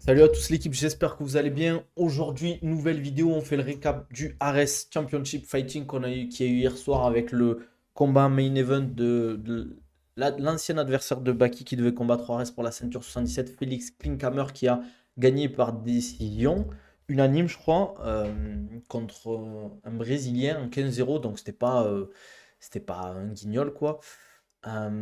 Salut à tous l'équipe, j'espère que vous allez bien. Aujourd'hui, nouvelle vidéo, on fait le récap du Ares Championship Fighting qui a eu hier soir avec le combat main event de l'ancien adversaire de Baki qui devait combattre Ares pour la ceinture 77, Félix Klinkhammer qui a gagné par décision unanime, je crois, contre un Brésilien en 15-0, donc c'était pas un guignol quoi. Voilà,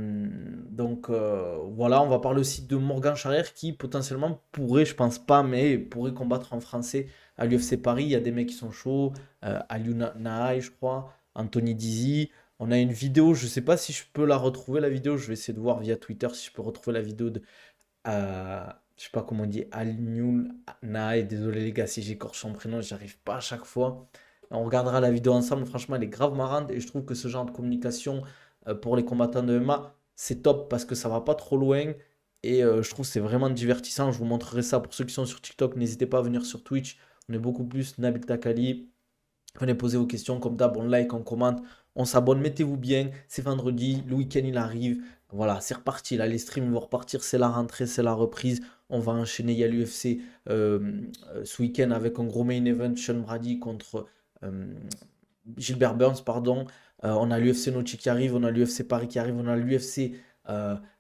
on va parler aussi de Morgan Charrière qui potentiellement pourrait, je pense pas, mais pourrait combattre en français à l'UFC Paris. Il y a des mecs qui sont chauds, Aliou Nahaï, je crois, Anthony Dizzy. On a une vidéo, je sais pas si je peux la retrouver la vidéo, je vais essayer de voir via Twitter si je peux retrouver la vidéo de, je sais pas comment on dit, Aliou Nahaï. Désolé les gars si j'écorche son prénom, j'arrive pas à chaque fois. On regardera la vidéo ensemble, franchement elle est grave marrante et je trouve que ce genre de communication pour les combattants de MMA, c'est top parce que ça va pas trop loin et je trouve que c'est vraiment divertissant. Je vous montrerai ça pour ceux qui sont sur TikTok. N'hésitez pas à venir sur Twitch. On est beaucoup plus. Nabil Takali. Venez poser vos questions comme d'hab. On like, on commente, on s'abonne. Mettez-vous bien. C'est vendredi. Le week-end il arrive. Voilà, c'est reparti. Là, les streams vont repartir. C'est la rentrée, c'est la reprise. On va enchaîner. Il y a l'UFC ce week-end avec un gros main event. Sean Brady contre euh, Gilbert Burns, pardon. On a l'UFC Noche qui arrive, on a l'UFC Paris qui arrive, on a l'UFC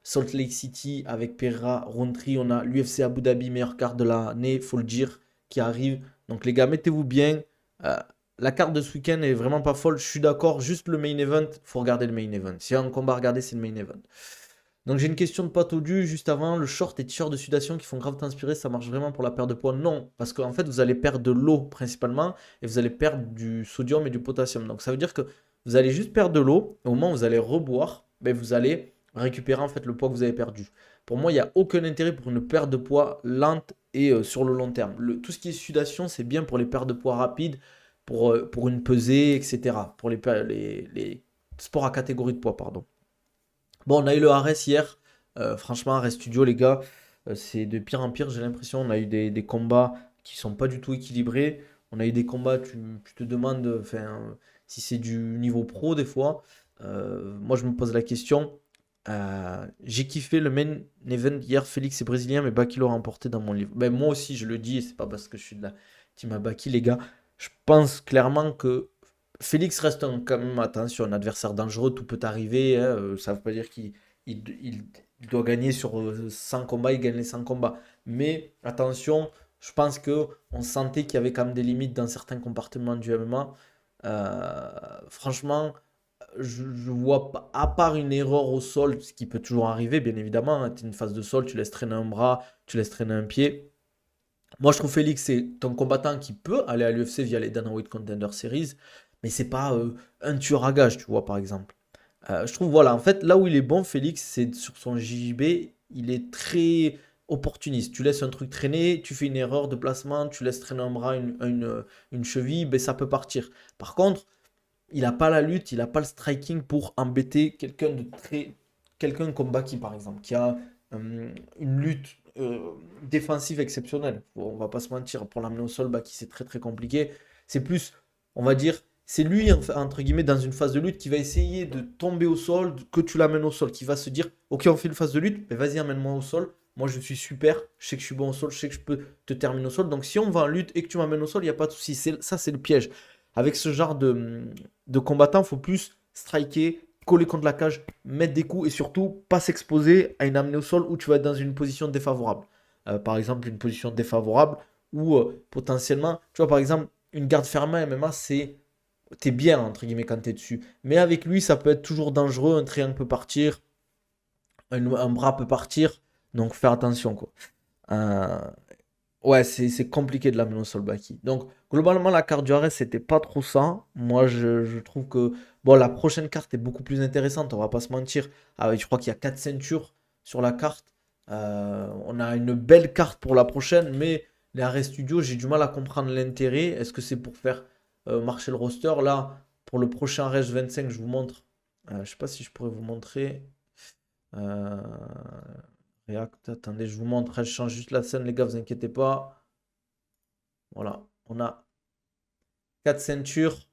Salt Lake City avec Pereira, Rountree, on a l'UFC Abu Dhabi, meilleure carte de l'année, faut le dire, qui arrive. Donc les gars, mettez-vous bien. Euh, la carte de ce week-end est vraiment pas folle, je suis d'accord, juste le main event, faut regarder le main event. S'il y a un combat à regarder, c'est le main event. Donc j'ai une question de Patodu juste avant. Le short et t-shirt de sudation qui font grave t'inspirer, ça marche vraiment pour la perte de poids? Non, parce qu'en fait vous allez perdre de l'eau principalement et vous allez perdre du sodium et du potassium. Donc ça veut dire que vous allez juste perdre de l'eau et au moment où vous allez reboire, ben, vous allez récupérer en fait le poids que vous avez perdu. Pour moi, il n'y a aucun intérêt pour une perte de poids lente et sur le long terme. Tout ce qui est sudation, c'est bien pour les pertes de poids rapides, pour une pesée, etc. Pour les sports à catégorie de poids, pardon. Bon, on a eu le Ares hier. Franchement, Ares Studio, les gars, c'est de pire en pire, j'ai l'impression. On a eu des combats qui sont pas du tout équilibrés. On a eu des combats, tu te demandes enfin, si c'est du niveau pro des fois. Moi, je me pose la question. J'ai kiffé le main event hier, Félix est brésilien, mais Baki l'a remporté dans mon livre. Ben, moi aussi, je le dis, et c'est pas parce que je suis de la team à Baki, les gars. Je pense clairement que Félix reste quand même, attention, un adversaire dangereux, tout peut arriver, hein, ça ne veut pas dire qu'il doit gagner sur 100 combats, il gagne les 100 combats. Mais attention, je pense que on sentait qu'il y avait quand même des limites dans certains compartiments du MMA. Franchement, je vois pas, à part une erreur au sol, ce qui peut toujours arriver, bien évidemment, tu es une phase de sol, tu laisses traîner un bras, tu laisses traîner un pied. Moi, je trouve Félix, c'est un combattant qui peut aller à l'UFC via les Dana White Contender Series, mais c'est pas un tueur à gage, tu vois, par exemple. Je trouve, voilà, en fait, là où il est bon, Félix, c'est sur son JJB, il est très opportuniste. Tu laisses un truc traîner, tu fais une erreur de placement, tu laisses traîner un bras, une cheville, ben ça peut partir. Par contre, il n'a pas la lutte, il n'a pas le striking pour embêter quelqu'un de très. Quelqu'un comme Baki, par exemple, qui a une lutte défensive exceptionnelle. Bon, on va pas se mentir, pour l'amener au sol, Baki, c'est très très compliqué. C'est plus, on va dire, c'est lui, entre guillemets, dans une phase de lutte, qui va essayer de tomber au sol, que tu l'amènes au sol, qui va se dire, ok, on fait une phase de lutte, mais vas-y, amène-moi au sol. Moi, je suis super, je sais que je suis bon au sol, je sais que je peux te terminer au sol. Donc, si on va en lutte et que tu m'amènes au sol, il n'y a pas de souci. Ça, c'est le piège. Avec ce genre de combattant, il faut plus striker, coller contre la cage, mettre des coups et surtout pas s'exposer à une amenée au sol où tu vas être dans une position défavorable. Par exemple, une position défavorable où potentiellement, tu vois, par exemple, une garde fermée à MMA, c'est. T'es bien, entre guillemets, quand t'es dessus. Mais avec lui, ça peut être toujours dangereux. Un triangle peut partir, un bras peut partir. Donc, faire attention, quoi. Euh, Ouais, c'est compliqué de l'amener au sol Baki. Donc, globalement, la carte du Arès, c'était pas trop ça. Moi, je trouve que bon, la prochaine carte est beaucoup plus intéressante, on va pas se mentir. Ah, oui, je crois qu'il y a 4 ceintures sur la carte. On a une belle carte pour la prochaine, mais les Arès Studio, j'ai du mal à comprendre l'intérêt. Est-ce que c'est pour faire marcher le roster? Là, pour le prochain Arès 25, je vous montre. Je sais pas si je pourrais vous montrer. Euh, React, attendez, je vous montre. Je change juste la scène, les gars, vous inquiétez pas. Voilà, on a quatre ceintures.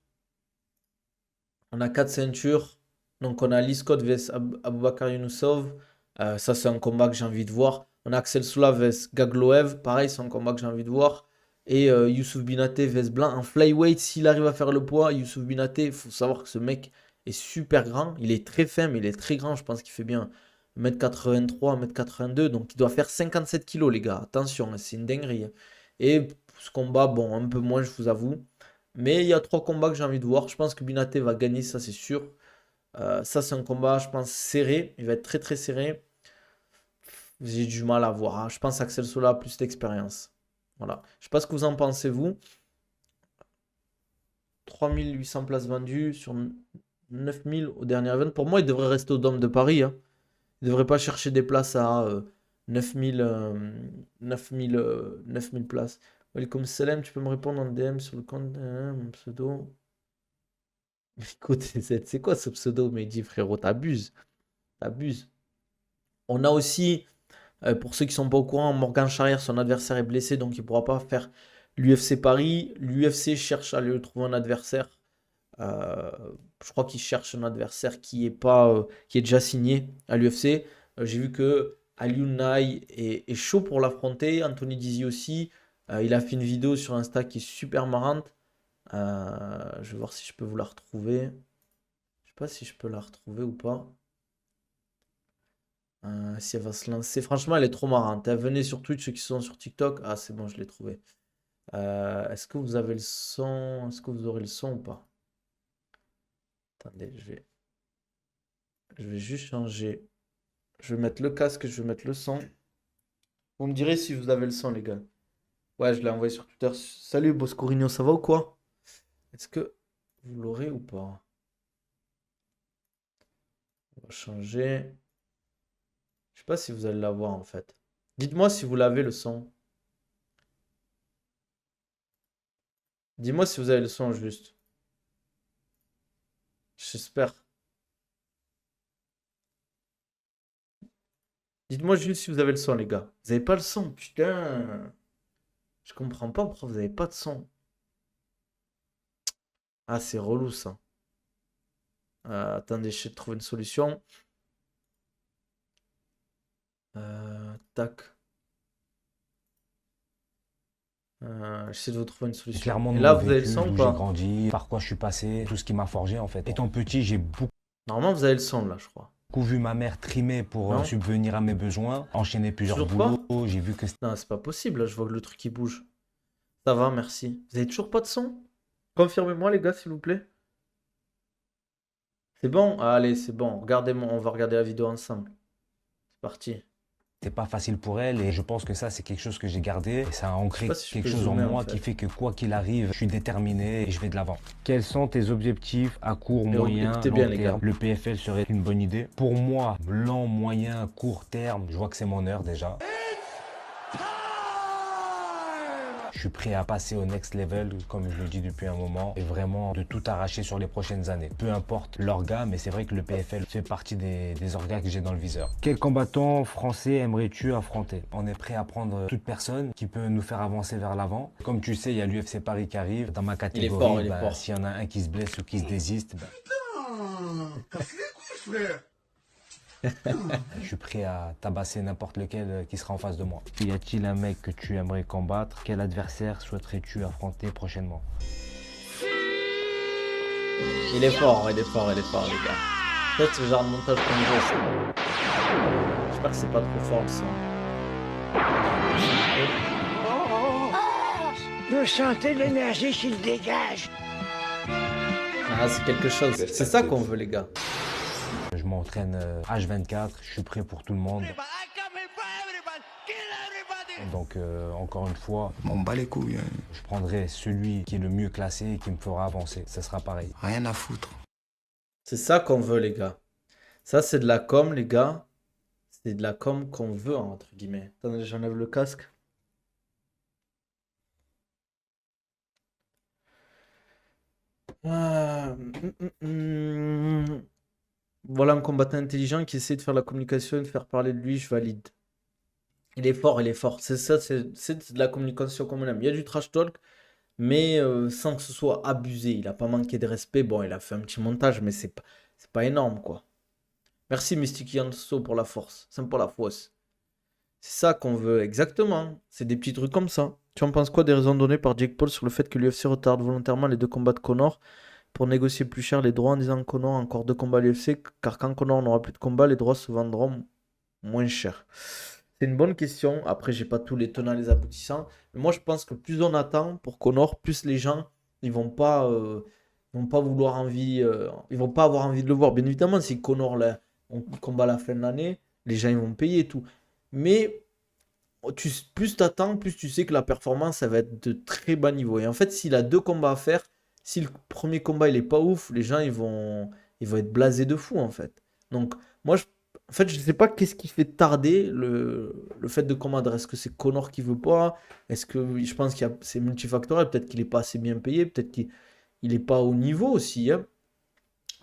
On a quatre ceintures. Donc on a Lee Scott vs Aboubakar Yunusov. Ça, c'est un combat que j'ai envie de voir. On a Axel Sola vs Gagloev. Pareil, c'est un combat que j'ai envie de voir. Et Youssouf Binaté vs Blanc. En flyweight, s'il arrive à faire le poids, Youssouf Binaté, il faut savoir que ce mec est super grand. Il est très fin, mais il est très grand. Je pense qu'il fait bien 1m83, 1m82. Donc il doit faire 57 kilos, les gars. Attention, hein, c'est une dinguerie, hein. Et ce combat, bon, un peu moins, je vous avoue. Mais il y a 3 combats que j'ai envie de voir. Je pense que Binaté va gagner, ça c'est sûr. Ça, c'est un combat, je pense, serré. Il va être très très serré. J'ai du mal à voir, hein. Je pense Axel Sola a plus d'expérience. Voilà. Je sais pas ce que vous en pensez, vous. 3800 places vendues sur 9000 au dernier event. Pour moi, il devrait rester au Dôme de Paris, hein. Il ne devrait pas chercher des places à 9000 9000 places. Welcome Salem, tu peux me répondre en DM sur le compte mon pseudo. Écoute, c'est quoi ce pseudo? Mais il dit frérot, t'abuses. T'abuses. On a aussi, pour ceux qui sont pas au courant, Morgan Charrière, son adversaire est blessé, donc il ne pourra pas faire l'UFC Paris. L'UFC cherche à lui trouver un adversaire. Euh, je crois qu'il cherche un adversaire qui est pas, qui est déjà signé à l'UFC. J'ai vu que Aliou Naï est chaud pour l'affronter. Anthony Dizzy aussi. Il a fait une vidéo sur Insta qui est super marrante. Je vais voir si je peux vous la retrouver. Je sais pas si je peux la retrouver ou pas. Si elle va se lancer. Franchement, elle est trop marrante, hein. Venez sur Twitch, ceux qui sont sur TikTok. Ah, c'est bon, je l'ai trouvé. Est-ce que vous avez le son? Est-ce que vous aurez le son ou pas? Attendez, je vais juste changer. Je vais mettre le casque, je vais mettre le son. Vous me direz si vous avez le son, les gars. Ouais, je l'ai envoyé sur Twitter. Salut Boscorino, ça va ou quoi? Est-ce que vous l'aurez ou pas? On va changer. Je sais pas si vous allez l'avoir en fait. Dites-moi si vous l'avez le son. Dis-moi si vous avez le son juste. J'espère. Dites-moi juste si vous avez le son, les gars. Vous avez pas le son, putain. Je comprends pas pourquoi vous avez pas de son. Ah, c'est relou ça. Attendez, j'essaie de trouver une solution. Tac. J'essaie de vous trouver une C'est solution. clairement de Et mon là, vous avez le vécu, son ou d'où j'ai pas? grandi, par quoi je suis passé, tout ce qui m'a forgé en fait. Étant petit, j'ai Normalement, vous avez le son là, je crois. beaucoup vu ma mère trimer pour Non? subvenir à mes besoins, enchaîner plusieurs Toujours boulots. pas? J'ai vu que Non, c'est pas possible. Là, je vois que le truc qui bouge. Ça va, merci. Vous avez toujours pas de son? Confirmez-moi, les gars, s'il vous plaît. C'est bon? Allez, c'est bon. Regardez-moi, on va regarder la vidéo ensemble. C'est parti. c'était pas facile pour elle et je pense que ça c'est quelque chose que j'ai gardé et ça a Je sais ancré pas si je quelque peux chose en zoomer en moi qui fait. fait que quoi qu'il arrive, je suis déterminé et je vais de l'avant. Quels sont tes objectifs à court, Et moyen, écoutez long bien, les gars. terme? Le PFL serait une bonne idée. Pour moi, long, moyen, court terme, je vois que c'est mon heure déjà. Je suis prêt à passer au next level, comme je le dis depuis un moment, et vraiment de tout arracher sur les prochaines années. Peu importe l'orga, mais c'est vrai que le PFL fait partie des orgas que j'ai dans le viseur. Quel combattant français aimerais-tu affronter? On est prêt à prendre toute personne qui peut nous faire avancer vers l'avant. Comme tu sais, il y a l'UFC Paris qui arrive. Dans ma Il est fort, catégorie, il est fort. s'il y en a un qui se blesse ou qui se désiste, je suis prêt à tabasser n'importe lequel qui sera en face de moi. Y a-t-il un mec que tu aimerais combattre? Quel adversaire souhaiterais-tu affronter prochainement? Il est fort, il est fort, il est fort, les gars. Peut-être le genre de montage qu'on veut, ça. J'espère que c'est pas trop fort le son. Je sentais l'énergie qu'il dégage. Ah, c'est quelque chose. C'est ça qu'on veut, les gars. Je m'entraîne H24, je suis prêt pour tout le monde. Donc encore une fois, On bat les couilles, hein. je prendrai celui qui est le mieux classé et qui me fera avancer. Ça sera pareil. Rien à foutre. C'est ça qu'on veut, les gars. Ça, c'est de la com, les gars. C'est de la com qu'on veut, hein, entre guillemets. Attendez, j'enlève le casque. Voilà un combattant intelligent qui essaie de faire la communication et de faire parler de lui, je valide. Il est fort, il est fort. C'est ça, c'est de la communication comme on aime. Il y a du trash talk, mais sans que ce soit abusé. Il a pas manqué de respect. Bon, il a fait un petit montage, mais c'est pas énorme, quoi. Merci Mystique Yanso pour la force. C'est pour la force. C'est ça qu'on veut, exactement. C'est des petits trucs comme ça. Tu en penses quoi des raisons données par Jake Paul sur le fait que l'UFC retarde volontairement les deux combats de Conor pour négocier plus cher les droits en disant que Conor a encore deux combats à l'UFC, car quand Conor n'aura plus de combats, les droits se vendront moins cher? C'est une bonne question. Après, j'ai pas tous les tenants et les aboutissants. Mais moi, je pense que plus on attend pour Conor, plus les gens, ils vont pas vouloir ils vont pas avoir envie de le voir. Bien évidemment, si Conor là, il combat à la fin de l'année, les gens ils vont payer et tout. Mais plus t'attends, plus tu sais que la performance, ça va être de très bas niveau. Et en fait, s'il a deux combats à faire, si le premier combat il est pas ouf, les gens ils vont être blasés de fou en fait. Donc, moi, en fait, je sais pas qu'est-ce qui fait tarder le fait de commander. Est-ce que c'est Connor qui veut pas? Est-ce que je pense c'est multifactoriel. Peut-être qu'il est pas assez bien payé, peut-être qu'il il est pas au niveau aussi, hein.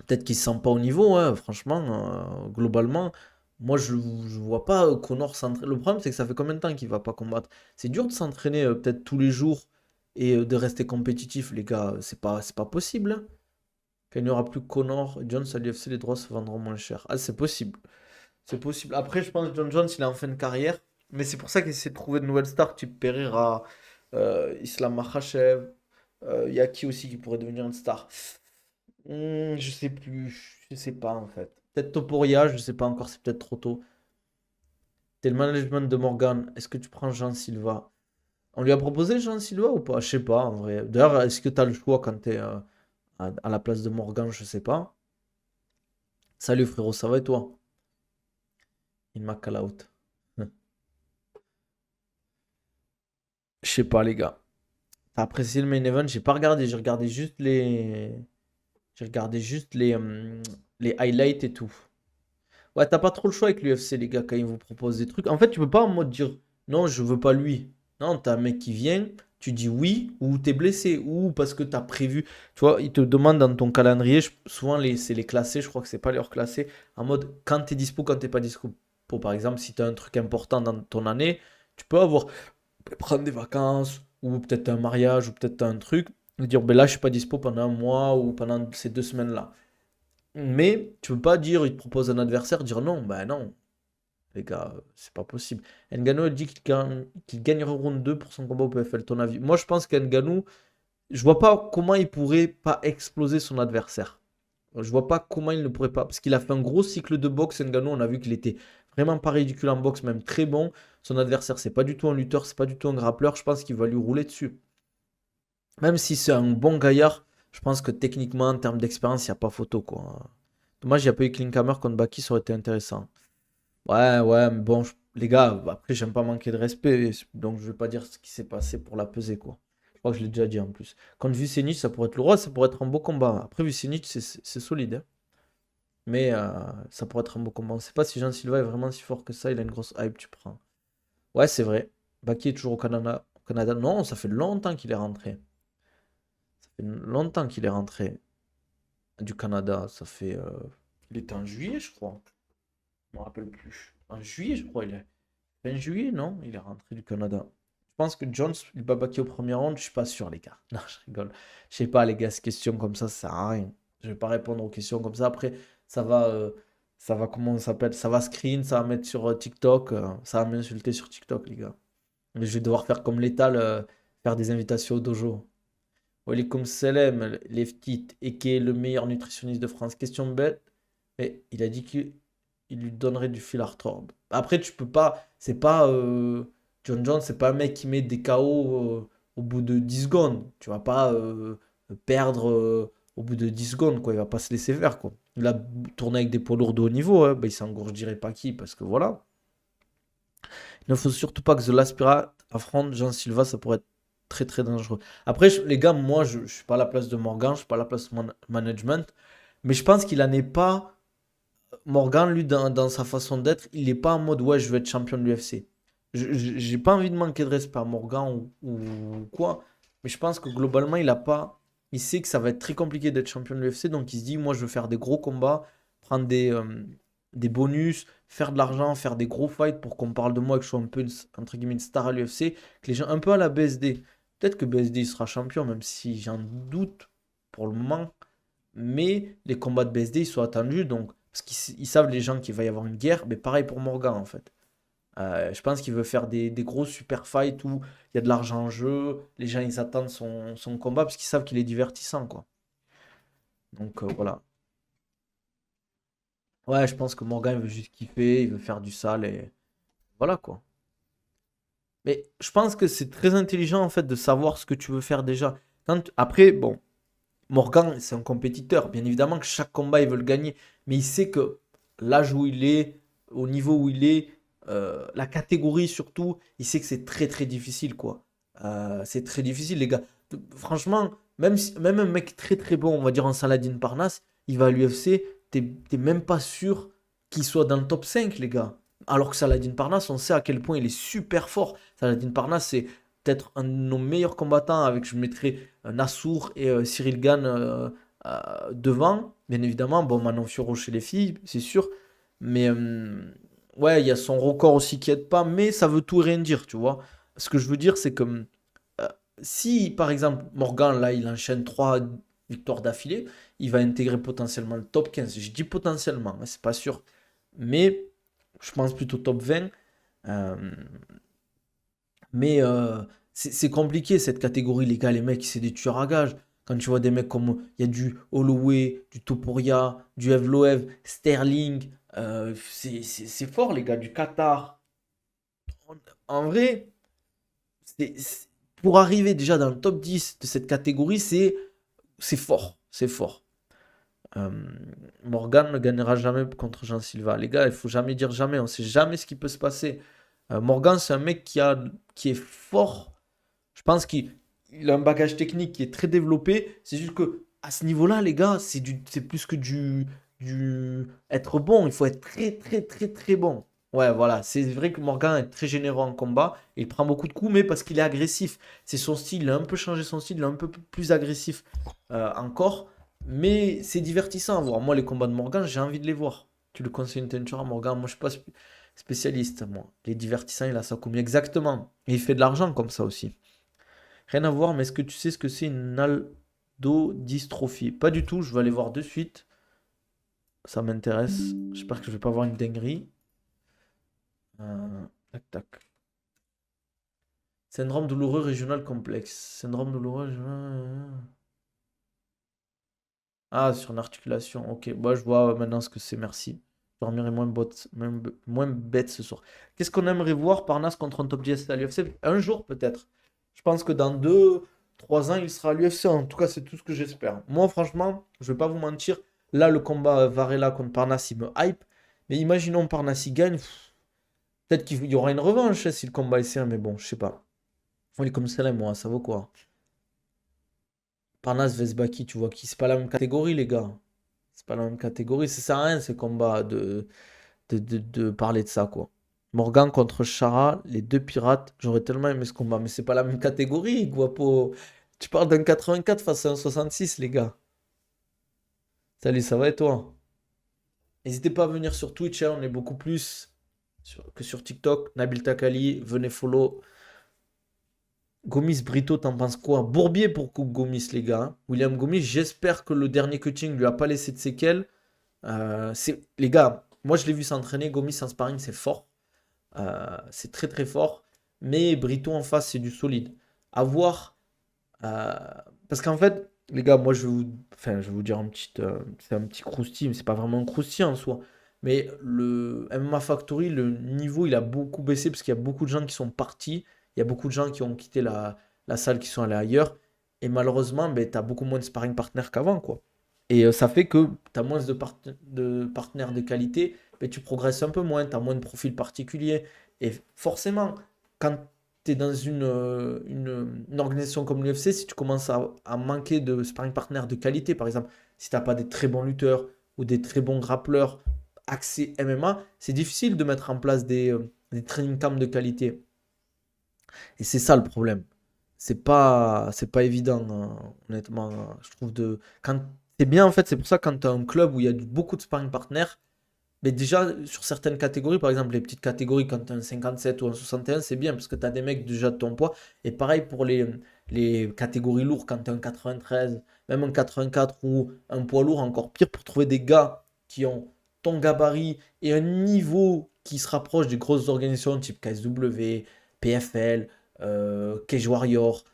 Peut-être qu'il se sent pas au niveau, hein, franchement, globalement. Moi, je vois pas Connor s'entraîner. Le problème, c'est que ça fait combien de temps qu'il va pas combattre? C'est dur de s'entraîner peut-être tous les jours et de rester compétitif, les gars. C'est pas possible, hein. Quand il n'y aura plus Connor et Jones à l'UFC, les droits se vendront moins cher. Ah, c'est possible. C'est possible. Après, je pense que John Jones, il est en fin de carrière. Mais c'est pour ça qu'il essaie de trouver de nouvelles stars, type Pereira, Islam Makhachev. Il y a qui aussi qui pourrait devenir une star? Je sais plus. Je sais pas en fait. Peut-être Topuria, je sais pas encore, c'est peut-être trop tôt. T'es le management de Morgan. Est-ce que tu prends Jean Silva? On lui a proposé Jean Silva ou pas? Je sais pas en vrai. D'ailleurs, est-ce que t'as le choix quand t'es à la place de Morgan? Je sais pas. Salut frérot, ça va et toi? Il m'a call out. Je sais pas les gars. T'as apprécié le main event? J'ai pas regardé, j'ai regardé juste les highlights et tout. Ouais, t'as pas trop le choix avec l'UFC, les gars, quand ils vous proposent des trucs. En fait, tu peux pas en mode dire non, je veux pas lui. Non, t'as un mec qui vient, tu dis oui, ou t'es blessé, ou parce que t'as prévu. Tu vois, ils te demandent dans ton calendrier, souvent c'est les classés, je crois que c'est pas les hors classés, en mode quand t'es dispo, quand t'es pas dispo. Par exemple, si t'as un truc important dans ton année, tu peux prendre des vacances, ou peut-être un mariage, ou peut-être un truc, et dire ben là, je suis pas dispo pendant un mois, ou pendant ces 2 semaines-là. Mais tu peux pas dire, il te propose un adversaire, dire non, ben non, les gars, c'est pas possible. Ngannou a dit qu'il gagnerait round 2 pour son combat au PFL, ton avis? Moi, je pense qu'Ngannou, je vois pas comment il pourrait pas exploser son adversaire. Je vois pas comment il ne pourrait pas. Parce qu'il a fait un gros cycle de boxe, Ngannou, on a vu qu'il était vraiment pas ridicule en boxe, même très bon. Son adversaire, c'est pas du tout un lutteur, c'est pas du tout un grappleur. Je pense qu'il va lui rouler dessus. Même si c'est un bon gaillard, je pense que techniquement, en termes d'expérience, il n'y a pas photo, quoi. Dommage, il n'y a pas eu Klinkhammer contre Baki, ça aurait été intéressant. Ouais, ouais, mais bon, les gars, après, j'aime pas manquer de respect, donc je vais pas dire ce qui s'est passé pour la peser, quoi. Je crois que je l'ai déjà dit en plus. Contre Vucenic, ça pourrait être le roi, ça pourrait être un beau combat. Après, Vucenic, c'est solide, hein. Mais ça pourrait être un beau combat. On sait pas si Jean Silva est vraiment si fort que ça, il a une grosse hype, tu prends. Ouais, c'est vrai. Baki est toujours au Canada. Au Canada. Non, ça fait longtemps qu'il est rentré. Ça fait longtemps qu'il est rentré du Canada. Ça fait. Il était en juillet, je crois. Je me rappelle plus. En juillet, je crois, il est. Fin juillet, non? Il est rentré du Canada. Je pense que Jones, il bat Baki au premier round, je suis pas sûr, les gars. Non, je rigole. Je sais pas, les gars, ces questions comme ça sert à rien. Je vais pas répondre aux questions comme ça. Après, ça va, euh, comment ça s'appelle? Ça va screen, ça va mettre sur TikTok. Ça va m'insulter sur TikTok, les gars. Mais je vais devoir faire comme l'étal, faire des invitations au dojo. Walikoum Selem, Leftit, et qui est le meilleur nutritionniste de France. Question bête, mais il a dit qu'il lui donnerait du fil à retordre. Après, tu peux pas. C'est pas. John Jones, c'est pas un mec qui met des KO au bout de 10 secondes. Tu vas pas perdre au bout de 10 secondes, quoi. Il va pas se laisser faire, quoi. Il a tourné avec des poids lourds de haut niveau, hein. Bah, il s'engorge, je dirais pas qui, parce que voilà. Il ne faut surtout pas que The Last Pirate affronte Jean Silva, ça pourrait être très très dangereux. Après, les gars, moi, je suis pas à la place de Morgan, je suis pas à la place de management, mais je pense qu'il en est pas. Morgan, lui, dans sa façon d'être, il n'est pas en mode ouais, je veux être champion de l'UFC. J'ai pas envie de manquer de respect à Morgan ou quoi, mais je pense que globalement, il a pas. Il sait que ça va être très compliqué d'être champion de l'UFC, donc il se dit moi, je veux faire des gros combats, prendre des bonus, faire de l'argent, faire des gros fights pour qu'on parle de moi, que je sois un peu, entre guillemets, une star à l'UFC, que les gens, un peu à la BSD. Peut-être que BSD il sera champion, même si j'en doute pour le moment. Mais les combats de BSD, ils sont attendus, donc, parce qu'ils savent les gens qu'il va y avoir une guerre, mais pareil pour Morgan en fait. Je pense qu'il veut faire des gros super fights où il y a de l'argent en jeu, les gens ils attendent son combat parce qu'ils savent qu'il est divertissant, quoi. Donc voilà. Ouais, je pense que Morgan il veut juste kiffer, il veut faire du sale et voilà quoi. Mais je pense que c'est très intelligent en fait de savoir ce que tu veux faire déjà. Après, bon, Morgan, c'est un compétiteur. Bien évidemment que chaque combat, il veut le gagner. Mais il sait que l'âge où il est, au niveau où il est, la catégorie surtout, il sait que c'est très très difficile, quoi. C'est très difficile, les gars. Franchement, même un mec très très bon, on va dire en Saladin Parnasse, il va à l'UFC, t'es même pas sûr qu'il soit dans le top 5 les gars. Alors que Saladin Parnasse, on sait à quel point il est super fort. Saladin Parnasse, c'est peut-être un de nos meilleurs combattants avec, je mettrais, Nassour et Cyril Gane devant, bien évidemment. Bon, Manon Fiorot chez les filles, c'est sûr. Mais ouais, il y a son record aussi qui aide pas, mais ça veut tout et rien dire, tu vois. Ce que je veux dire, c'est que euh, si, par exemple, Morgan, là, il enchaîne 3 victoires d'affilée, il va intégrer potentiellement le top 15. Je dis potentiellement, hein, c'est pas sûr. Mais je pense plutôt top 20. Euh, mais c'est compliqué cette catégorie, les gars. Les mecs, c'est des tueurs à gages. Quand tu vois des mecs comme il y a du Holloway, du Topuria, du Evloev, Sterling, c'est fort, les gars, du Qatar. En vrai, pour arriver déjà dans le top 10 de cette catégorie, c'est fort. C'est fort. Euh, Morgan ne gagnera jamais contre Jean Silva. Les gars, il faut jamais dire jamais. On ne sait jamais ce qui peut se passer. Morgan, c'est un mec qui est fort. Je pense qu'il a un bagage technique qui est très développé. C'est juste que à ce niveau-là, les gars, c'est plus que être bon. Il faut être très, très, très, très bon. Ouais, voilà. C'est vrai que Morgan est très généreux en combat. Il prend beaucoup de coups, mais parce qu'il est agressif. C'est son style. Il a un peu changé son style. Il est un peu plus agressif encore. Mais c'est divertissant à voir. Moi, les combats de Morgan, j'ai envie de les voir. Tu le conseilles une teinture à Morgan? Moi, je suis pas spécialiste, moi. Les divertissants, il a ça comme exactement. Et il fait de l'argent comme ça aussi. Rien à voir, mais est-ce que tu sais ce que c'est une aldodystrophie? Pas du tout, je vais aller voir de suite. Ça m'intéresse. J'espère que je vais pas voir une dinguerie. Tac, tac. Syndrome douloureux régional complexe. Syndrome douloureux régional. Ah, sur une articulation. Ok, bah, je vois maintenant ce que c'est, merci. Je dormirai moins bête ce soir. Qu'est-ce qu'on aimerait voir Parnasse contre un top 10 à l'UFC? Un jour peut-être. Je pense que dans 2, 3 ans, il sera à l'UFC. En tout cas, c'est tout ce que j'espère. Moi, franchement, je vais pas vous mentir. Là, le combat Varela contre Parnasse, il me hype. Mais imaginons Parnasse, il gagne. Peut-être qu'il y aura une revanche hein, si le combat est serré, mais bon, je sais pas. On est comme ça là, moi, ça vaut quoi? Parnasse Vesbaki, tu vois qui c'est pas la même catégorie, les gars. C'est pas la même catégorie. Ça sert à rien ces combats de parler de ça, quoi. Morgan contre Chara, les deux pirates. J'aurais tellement aimé ce combat, mais c'est pas la même catégorie, Guapo. Tu parles d'un 84 face à un 66, les gars. Salut, ça va et toi? N'hésitez pas à venir sur Twitch, hein, on est beaucoup plus que sur TikTok. Nabil Takali, venez follow. Gomis Brito, t'en penses quoi? Bourbier pour Gomis, les gars, hein. William Gomis, j'espère que le dernier cutting lui a pas laissé de séquelles. Les gars, moi je l'ai vu s'entraîner. Gomis en sparring, c'est fort. C'est très très fort. Mais Brito en face, c'est du solide. À voir. euh, Parce qu'en fait, les gars, moi je vais vous dire c'est un petit croustille, mais c'est pas vraiment un croustille en soi. Mais le MMA Factory, le niveau, il a beaucoup baissé parce qu'il y a beaucoup de gens qui sont partis. Il y a beaucoup de gens qui ont quitté la salle, qui sont allés ailleurs. Et malheureusement, ben, tu as beaucoup moins de sparring partners qu'avant, quoi. Et ça fait que tu as moins de partenaires de qualité, mais tu progresses un peu moins, tu as moins de profils particuliers. Et forcément, quand tu es dans une organisation comme l'UFC, si tu commences à manquer de sparring partners de qualité, par exemple, si tu n'as pas des très bons lutteurs ou des très bons grappleurs axés MMA, c'est difficile de mettre en place des training camps de qualité. Et c'est ça le problème. C'est pas évident, hein, honnêtement, hein. Je trouve quand c'est bien en fait, c'est pour ça quand tu as un club où il y a beaucoup de sparring partners, mais déjà sur certaines catégories, par exemple les petites catégories, quand tu as un 57 ou un 61, c'est bien parce que tu as des mecs déjà de ton poids. Et pareil pour les catégories lourdes, quand tu as un 93, même un 84 ou un poids lourd, encore pire pour trouver des gars qui ont ton gabarit et un niveau qui se rapproche des grosses organisations type KSW, PFL, Cage Warrior,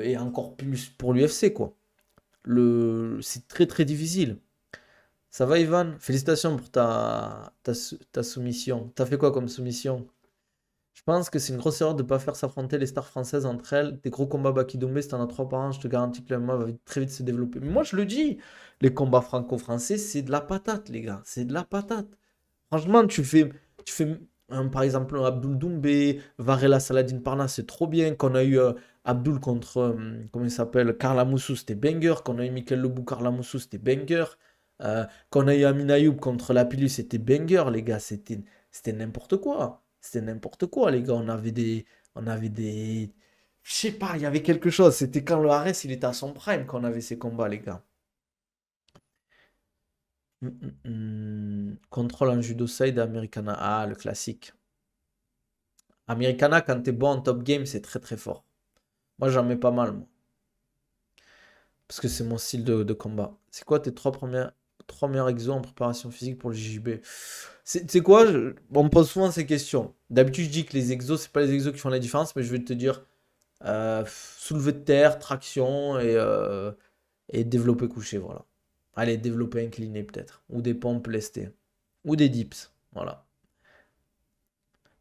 et encore plus pour l'UFC, quoi. C'est très très difficile. Ça va, Ivan? Félicitations pour ta soumission. T'as fait quoi comme soumission? Je pense que c'est une grosse erreur de ne pas faire s'affronter les stars françaises entre elles. Des gros combats Baki-Doumbé, si t'en as 3 par an, je te garantis que le MMA va très vite se développer. Mais moi, je le dis, les combats franco-français, c'est de la patate, les gars. C'est de la patate. Franchement, tu fais par exemple un Abdul Doumbé, Varela Saladin Parnasse, c'est trop bien. Qu'on a eu Abdul contre, comment il s'appelle, Karl Moussou, c'était banger. Qu'on a eu Michael Lebou, Karl Moussou, c'était banger. Qu'on a eu Amin Ayoub contre Lapillus, c'était banger, les gars. C'était n'importe quoi. C'était n'importe quoi, les gars. On avait des. Je sais pas, il y avait quelque chose. C'était quand le Ares, il était à son prime qu'on avait ces combats, les gars. Contrôle en judo side Americana. Ah, le classique. Americana, quand t'es bon en top game, c'est très très fort. Moi, j'en mets pas mal, moi. Parce que c'est mon style de combat. C'est quoi tes trois meilleurs exos en préparation physique pour le JJB? C'est quoi? On me pose souvent ces questions. D'habitude, je dis que les exos, c'est pas les exos qui font la différence, mais je vais te dire soulevé de terre, traction et développé couché, voilà. Allez, développé incliné peut-être. Ou des pompes lestées. Ou des dips, voilà.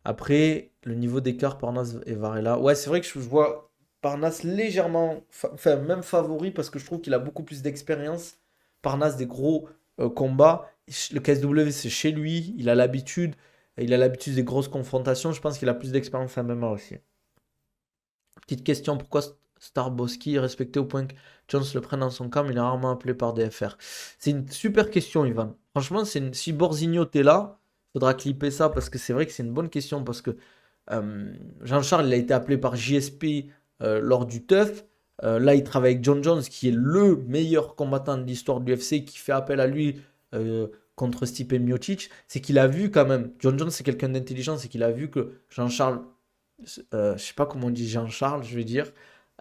Après, le niveau d'écart Parnasse et Varela. Ouais, c'est vrai que je vois Parnasse légèrement, enfin même favori parce que je trouve qu'il a beaucoup plus d'expérience. Parnasse des gros combats. Le KSW, c'est chez lui. Il a l'habitude. Il a l'habitude des grosses confrontations. Je pense qu'il a plus d'expérience à MMA aussi. Petite question, pourquoi Starboski est respecté au point que Jones le prenne dans son camp, mais il est rarement appelé par DFR? C'est une super question, Ivan. Franchement, si Borsigno t'es là, faudra clipper ça parce que c'est vrai que c'est une bonne question parce que Jean-Charles, il a été appelé par JSP lors du TUF. Là, il travaille avec John Jones, qui est le meilleur combattant de l'histoire de l'UFC, qui fait appel à lui contre Stipe Miocic. C'est qu'il a vu quand même, John Jones, c'est quelqu'un d'intelligent, c'est qu'il a vu que Jean-Charles, je sais pas comment on dit Jean-Charles, je vais dire,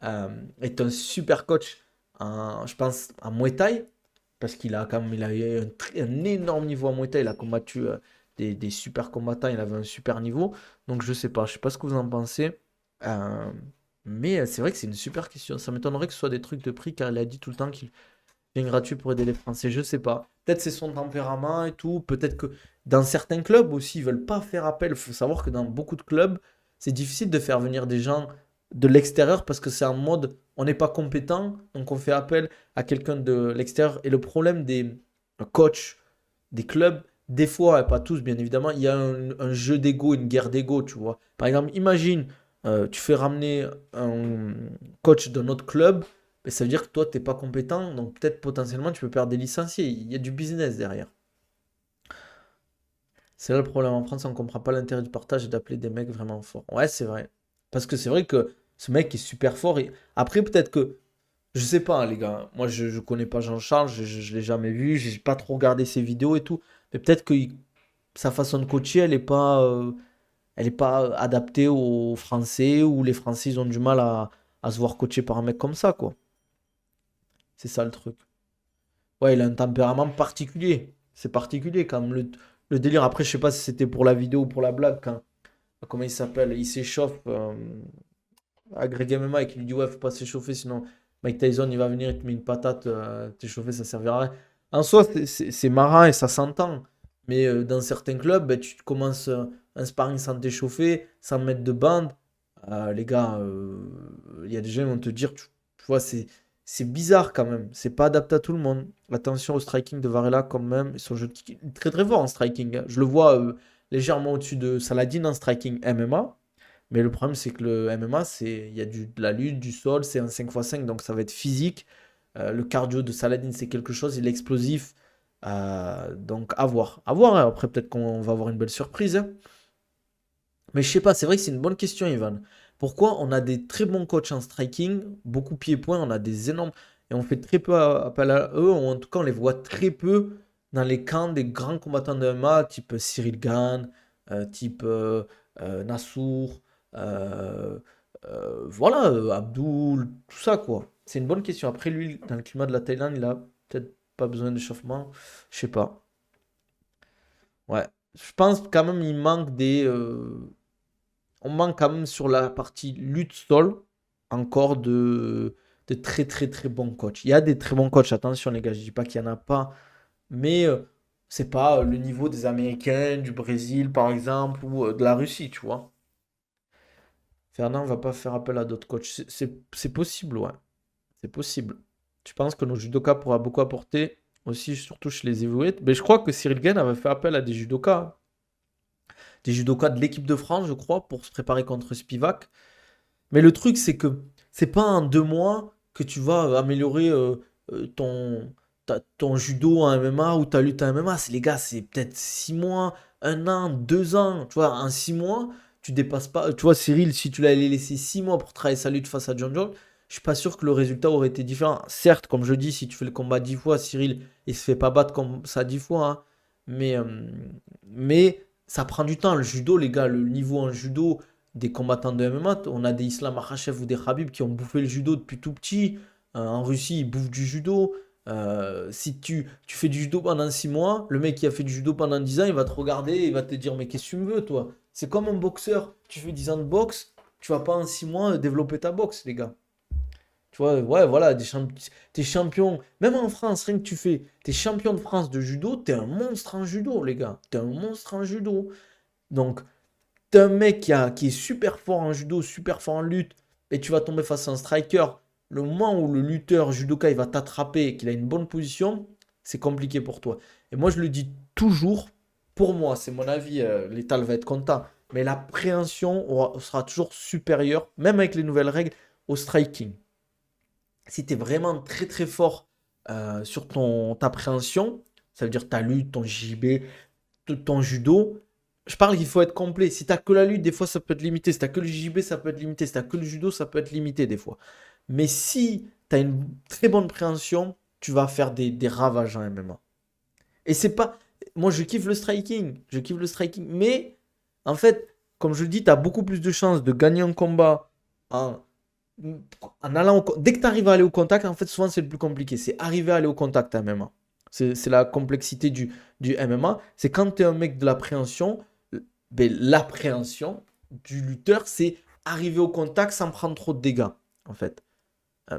est un super coach, je pense, en Muay Thai, parce qu'il a quand même, il a eu un énorme niveau en Muay Thai, il a combattu des super combattants, il avait un super niveau. Donc je sais pas ce que vous en pensez. Euh, mais c'est vrai que c'est une super question. Ça m'étonnerait que ce soit des trucs de prix, car il a dit tout le temps qu'il vient gratuit pour aider les Français. Je sais pas. Peut-être c'est son tempérament et tout. Peut-être que dans certains clubs aussi, ils veulent pas faire appel. Il faut savoir que dans beaucoup de clubs, c'est difficile de faire venir des gens de l'extérieur parce que c'est en mode on n'est pas compétent, donc on fait appel à quelqu'un de l'extérieur. Et le problème des coachs, des clubs, des fois, et pas tous bien évidemment, il y a un jeu d'ego, une guerre d'ego, tu vois. Par exemple, imagine, tu fais ramener un coach d'un autre club, ben, ça veut dire que toi, tu n'es pas compétent, donc peut-être potentiellement tu peux perdre des licenciés. Il y a du business derrière. C'est là le problème en France, on ne comprend pas l'intérêt du partage et d'appeler des mecs vraiment forts. Ouais, c'est vrai. Parce que c'est vrai que ce mec est super fort. Et après, peut-être que, je sais pas, hein, les gars, moi je connais pas Jean-Charles, je l'ai jamais vu, j'ai pas trop regardé ses vidéos et tout. Mais peut-être que sa façon de coacher, elle est pas adaptée aux Français ou les Français ils ont du mal à se voir coacher par un mec comme ça, quoi. C'est ça le truc. Ouais, il a un tempérament particulier. C'est particulier quand même. Le délire, après, je sais pas si c'était pour la vidéo ou pour la blague, quand, comment il s'appelle, il s'échauffe à Greg MMA et qu'il lui dit ouais, faut pas s'échauffer, sinon Mike Tyson il va venir, il te met une patate, t'échauffer, ça servira à rien. En soi, c'est marrant et ça s'entend. Mais dans certains clubs, ben, tu commences un sparring sans t'échauffer, sans mettre de bande. Les gars, il y a des gens qui vont te dire, tu vois, c'est bizarre quand même. C'est pas adapté à tout le monde. Attention au striking de Varela quand même. Son jeu de kick il est très très fort en striking, hein. Je le vois légèrement au-dessus de Saladin en striking MMA. Mais le problème, c'est que le MMA, il y a de la lutte, du sol, c'est un 5x5, donc ça va être physique. Le cardio de Saladin, c'est quelque chose, il est explosif. Donc à voir. À voir, hein. Après, peut-être qu'on va avoir une belle surprise, hein. Mais je sais pas, c'est vrai que c'est une bonne question, Ivan. Pourquoi on a des très bons coachs en striking, beaucoup pieds-points, on a des énormes. Et on fait très peu appel à eux, ou en tout cas, on les voit très peu dans les camps des grands combattants de MMA, type Cyril Gane, type Nassour, euh, voilà, Abdul, tout ça, quoi. C'est une bonne question. Après, lui, dans le climat de la Thaïlande, il a peut-être pas besoin d'échauffement. Je sais pas. Ouais. je pense quand même il manque on manque quand même sur la partie lutte sol encore de très très très bons coachs. Il y a des très bons coachs, attention les gars, je dis pas qu'il y en a pas, mais c'est pas le niveau des Américains, du Brésil par exemple, ou de la Russie, tu vois. Fernand va pas faire appel à d'autres coachs. C'est possible, ouais. C'est possible. Je pense que nos judokas pourra beaucoup apporter aussi, surtout chez les heavyweights. Mais je crois que Cyril Gane avait fait appel à des judokas. Des judokas de l'équipe de France, je crois, pour se préparer contre Spivak. Mais le truc, c'est que c'est pas en 2 mois que tu vas améliorer ton judo en MMA ou ta lutte en MMA. Les gars, c'est peut-être 6 mois, 1 an, 2 ans. Tu vois, en 6 mois, tu dépasses pas. Tu vois, Cyril, si tu l'avais laissé 6 mois pour travailler sa lutte face à John Jones, je suis pas sûr que le résultat aurait été différent. Certes, comme je dis, si tu fais le combat 10 fois, Cyril, il se fait pas battre comme ça 10 fois, hein. Mais, euh, mais ça prend du temps. Le judo, les gars, le niveau en judo des combattants de MMA, on a des Islam Makhachev ou des Khabib qui ont bouffé le judo depuis tout petit. En Russie, ils bouffent du judo. Si tu fais du judo pendant 6 mois, le mec qui a fait du judo pendant 10 ans, il va te regarder et il va te dire, mais qu'est-ce que tu me veux, toi? C'est comme un boxeur. Tu fais 10 ans de boxe, tu vas pas en 6 mois développer ta boxe, les gars. Tu vois, ouais, voilà, t'es champion. Même en France, rien que tu fais, t'es champion de France de judo, t'es un monstre en judo, les gars. T'es un monstre en judo. Donc, t'es un mec qui est super fort en judo, super fort en lutte, et tu vas tomber face à un striker. Le moment où le lutteur judoka il va t'attraper et qu'il a une bonne position, c'est compliqué pour toi. Et moi, je le dis toujours, pour moi, c'est mon avis, l'étal va être content, mais l'appréhension sera toujours supérieure, même avec les nouvelles règles, au striking. Si tu es vraiment très très fort sur ta préhension, ça veut dire ta lutte, ton JB, ton judo, je parle qu'il faut être complet. Si t'as que la lutte, des fois ça peut être limité. Si t'as que le JB, ça peut être limité. Si t'as que le judo, ça peut être limité des fois. Mais si t'as une très bonne préhension, tu vas faire des ravages en MMA. Et c'est pas. Moi, je kiffe le striking. Je kiffe le striking. Mais, en fait, comme je le dis, t'as beaucoup plus de chances de gagner un combat en, en allant dès que tu arrives à aller au contact, en fait, souvent c'est le plus compliqué. C'est arriver à aller au contact en MMA. C'est la complexité du MMA. C'est quand tu es un mec de l'appréhension, ben, l'appréhension du lutteur, c'est arriver au contact sans prendre trop de dégâts, en fait. Euh,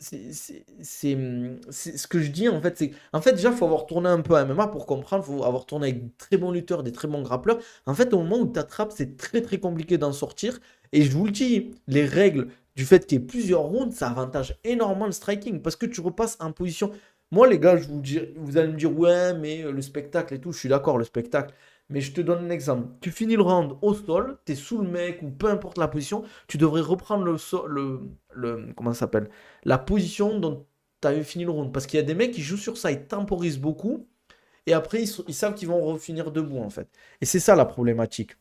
c'est ce que je dis, en fait. En fait, déjà, il faut avoir tourné un peu à MMA pour comprendre. Il faut avoir tourné avec de très bons lutteurs, des très bons grappleurs. En fait, au moment où tu attrapes, c'est très très compliqué d'en sortir. Et je vous le dis, les règles du fait qu'il y ait plusieurs rounds, ça avantage énormément le striking parce que tu repasses en position. Moi, les gars, vous allez me dire, ouais, mais le spectacle et tout, je suis d'accord, le spectacle. Mais je te donne un exemple. Tu finis le round au sol, tu es sous le mec ou peu importe la position, tu devrais reprendre comment ça s'appelle? La position dont tu avais fini le round. Parce qu'il y a des mecs qui jouent sur ça, ils temporisent beaucoup et après ils savent qu'ils vont refinir debout en fait. Et c'est ça la problématique.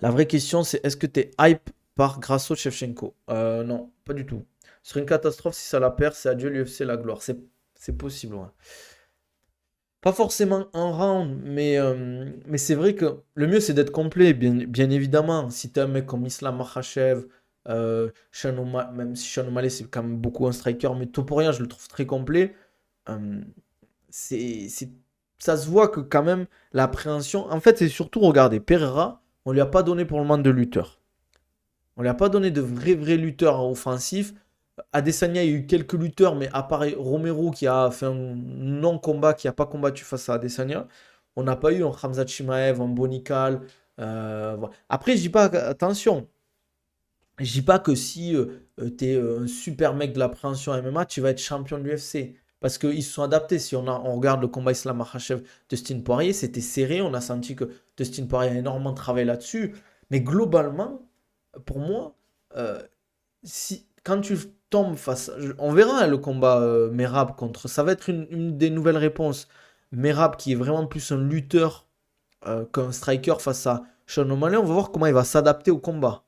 La vraie question, c'est est-ce que tu es hype par Grasso Shevchenko? Non, pas du tout. Ce serait une catastrophe si ça la perd, c'est adieu l'UFC la gloire. C'est possible, ouais. Pas forcément un round, mais c'est vrai que le mieux c'est d'être complet, bien évidemment. Si t'es un mec comme Islam Makhachev, même si Sean O'Malley c'est quand même beaucoup un striker, mais Topuria je le trouve très complet. euh, c'est, c'est- Ça se voit que quand même l'appréhension. En fait, c'est surtout, regardez, Pereira, on lui a pas donné pour le moment de lutteur. On lui a pas donné de vrais lutteurs offensifs. Adesanya, il y a eu quelques lutteurs, mais à part Romero qui a fait un non-combat, qui n'a pas combattu face à Adesanya, on n'a pas eu un Khamzat Chimaev, un Bonical. Voilà. Après, je dis pas, attention, je dis pas que si tu es un super mec de l'appréhension MMA, tu vas être champion de l'UFC. Parce qu'ils se sont adaptés. Si on regarde le combat Islam Makhachev, Dustin Poirier, c'était serré. On a senti que Dustin Poirier a énormément travaillé là-dessus. Mais globalement, pour moi, euh, quand tu tombes face. On verra hein, le combat Merab contre. Ça va être une des nouvelles réponses. Merab qui est vraiment plus un lutteur qu'un striker face à Sean O'Malley. On va voir comment il va s'adapter au combat.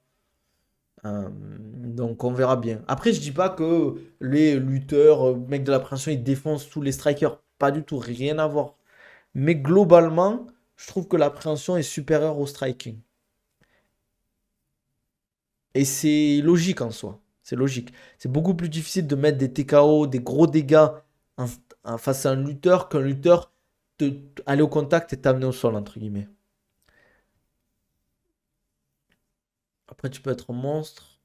Donc on verra bien. Après, je dis pas que les lutteurs, mecs de l'appréhension, ils défoncent tous les strikers. Pas du tout, rien à voir. Mais globalement, je trouve que l'appréhension est supérieure au striking. Et c'est logique en soi. C'est logique. C'est beaucoup plus difficile de mettre des TKO, des gros dégâts en- face à un lutteur qu'un lutteur. aller au contact et t'amener au sol, entre guillemets. Après, tu peux être un monstre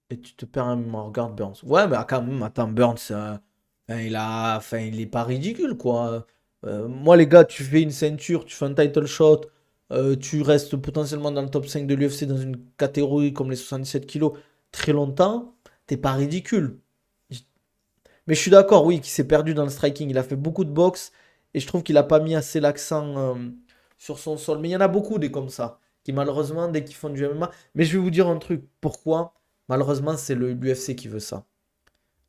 et tu te perds un moment. Regarde Burns. Ouais, mais quand même, attends, Burns, il est pas ridicule, quoi. Moi, les gars, tu fais une ceinture, tu fais un title shot, tu restes potentiellement dans le top 5 de l'UFC dans une catégorie comme les 77 kilos très longtemps, t'es pas ridicule. Mais je suis d'accord, oui, qu'il s'est perdu dans le striking. Il a fait beaucoup de boxe et je trouve qu'il a pas mis assez l'accent sur son sol. Mais il y en a beaucoup des comme ça, qui malheureusement, dès qu'ils font du MMA. Mais je vais vous dire un truc. Pourquoi? Malheureusement, c'est l'UFC qui veut ça.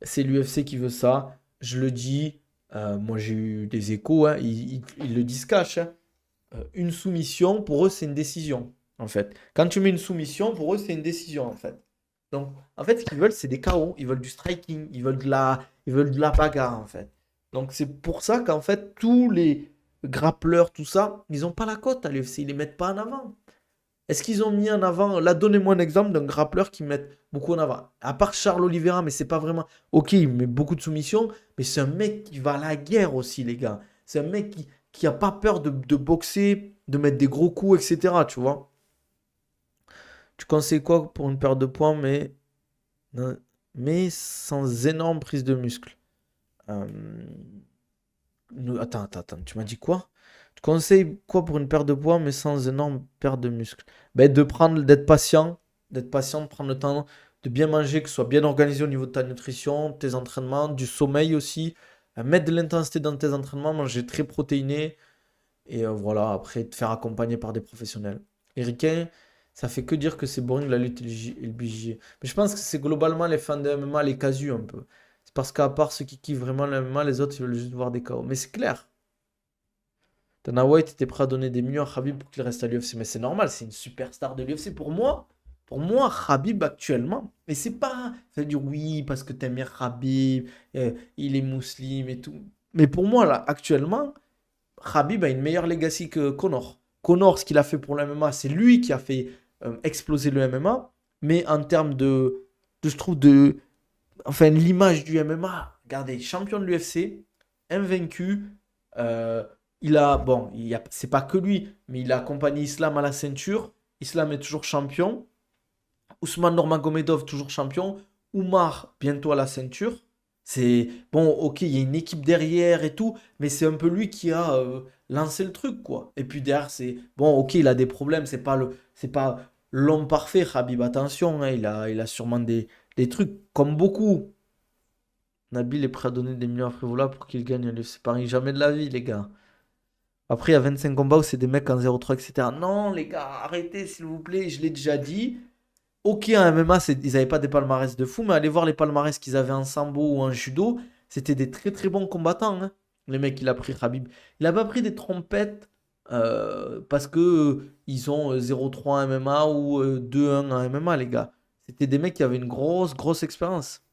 C'est l'UFC qui veut ça. Je le dis. Moi, j'ai eu des échos. Hein, ils le disent cash. Hein. Une soumission, pour eux, c'est une décision. En fait, quand tu mets une soumission, pour eux, c'est une décision. En fait. Donc, en fait, ce qu'ils veulent, c'est des KO. Ils veulent du striking. Ils veulent de la bagarre, en fait. Donc, c'est pour ça qu'en fait, tous les grappleurs, tout ça, ils n'ont pas la cote à l'UFC. Ils les mettent pas en avant. Est-ce qu'ils ont mis en avant. Là, donnez-moi un exemple d'un grappleur qui met beaucoup en avant. À part Charles Oliveira, mais c'est pas vraiment. Ok, il met beaucoup de soumissions, mais c'est un mec qui va à la guerre aussi, les gars. C'est un mec qui a pas peur de boxer, de mettre des gros coups, etc. Tu vois. Tu conseilles quoi pour une perte de poids, non, mais sans énorme prise de muscle? Euh, attends, tu m'as dit quoi? Tu conseilles quoi pour une perte de poids, mais sans énorme perte de muscle? Ben, d'être patient, de prendre le temps de bien manger, que ce soit bien organisé au niveau de ta nutrition, tes entraînements, du sommeil aussi, mettre de l'intensité dans tes entraînements, manger très protéiné, et voilà, après te faire accompagner par des professionnels. Les ricains, ça fait que dire que c'est boring la lutte et le BJJ. Mais je pense que c'est globalement les fans de MMA, les casus un peu. C'est parce qu'à part ceux qui kiffent vraiment le MMA, les autres ils veulent juste voir des KO. Mais c'est clair. Dana White était prêt à donner des millions à Khabib pour qu'il reste à l'UFC. Mais c'est normal, c'est une superstar de l'UFC. Pour moi, Khabib actuellement, et c'est pas. Ça veut dire oui, parce que t'aimes bien Khabib, il est musulman et tout. Mais pour moi, là, actuellement, Khabib a une meilleure legacy que Conor. Conor, ce qu'il a fait pour le MMA, c'est lui qui a fait exploser le MMA. Mais en termes je trouve, enfin, l'image du MMA, regardez, champion de l'UFC, invaincu. euh, bon, c'est pas que lui, mais il a accompagné Islam à la ceinture. Islam est toujours champion. Ousmane Nurmagomedov, toujours champion. Oumar, bientôt à la ceinture. C'est bon, ok, il y a une équipe derrière et tout, mais c'est un peu lui qui a lancé le truc, quoi. Et puis derrière, c'est bon, ok, il a des problèmes, c'est pas l'homme parfait, Khabib, attention, hein, il a sûrement des trucs, comme beaucoup. Nabil est prêt à donner des millions à Frivola pour qu'il gagne à l'UFC Paris. Jamais de la vie, les gars. Après, il y a 25 combats où c'est des mecs en 0-3, etc. Non, les gars, arrêtez, s'il vous plaît, je l'ai déjà dit. Ok, en MMA, ils n'avaient pas des palmarès de fou, mais allez voir les palmarès qu'ils avaient en sambo ou en judo. C'était des très très bons combattants, hein. Les mecs qu'il a pris, Khabib. Il n'a pas pris des trompettes parce que ils ont 0-3 en MMA ou 2-1 en MMA, les gars. C'était des mecs qui avaient une grosse, grosse expérience.